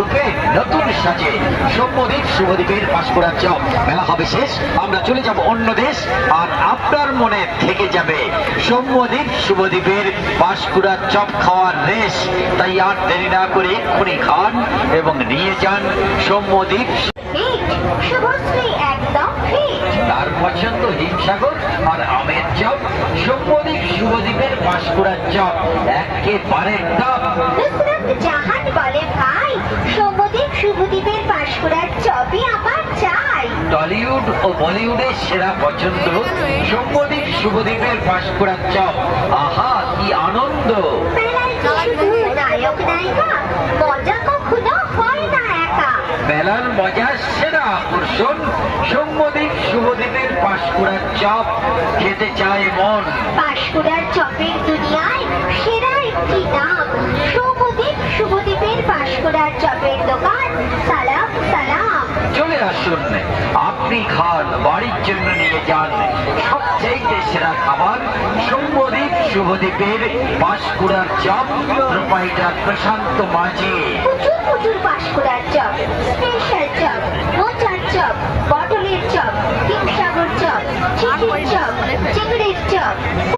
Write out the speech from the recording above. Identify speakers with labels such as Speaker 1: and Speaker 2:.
Speaker 1: থাকবে নতুন সাজে। সৌম্যদ্বীপ শুভদ্বীপের পাঁশকুড়ার চপ মেলা হবে শেষ, আমরা চলে যাব অন্য দেশ, আর আপনার মনে থেকে যাবে সৌম্যদ্বীপ শুভদ্বীপের পাঁশকুড়ার চপ খাওয়ার রেশ। তাই আর দেরি না করে এক্ষুনি খান এবং নিয়ে যান সৌম্যদ্বীপ।
Speaker 2: শুভশ্রী একদম ফিট।
Speaker 1: তার পছন্দ হিমসাগর আর আমের চপ। সৌম্যদ্বীপ শুভদ্বীপের পাঁশকুড়ার চপ একেবারে টপ।
Speaker 2: নুসরাত জাহান বলে ভাই, সৌম্যদ্বীপ শুভদ্বীপের পাঁশকুড়ার চপই আমার চাই।
Speaker 1: টলিউড ও বলিউডের সেরা পছন্দ সৌম্যদ্বীপ শুভদ্বীপের পাঁশকুড়ার চপ। আহা কি আনন্দ!
Speaker 2: মেলায় কি শুধু নায়ক নায়িকা, মজা কখনো হয় না একা।
Speaker 1: মেলার মজার সেরা আকর্ষণ সৌম্যদ্বীপ শুভদ্বীপের পাঁশকুড়ার চপ, খেতে চায় মন।
Speaker 2: পাঁশকুড়ার চপের দুনিয়ায় সেরা একটি নাম, সৌম্যদ্বীপ শুভদ্বীপের পাঁশকুড়ার চপের দোকান। সালাম সালাম।
Speaker 1: চলে আসুন, আপনি খান, বাড়ির জন্য নিয়ে যান সবচেয়ে সেরা খাবার সৌম্যদ্বীপ শুভদ্বীপের পাঁশকুড়ার চপ। প্রোপাইটার প্রশান্ত মাঝি।
Speaker 2: প্রচুর প্রচুর পাঁশকুড়ার চপ, স্পেশাল চপ।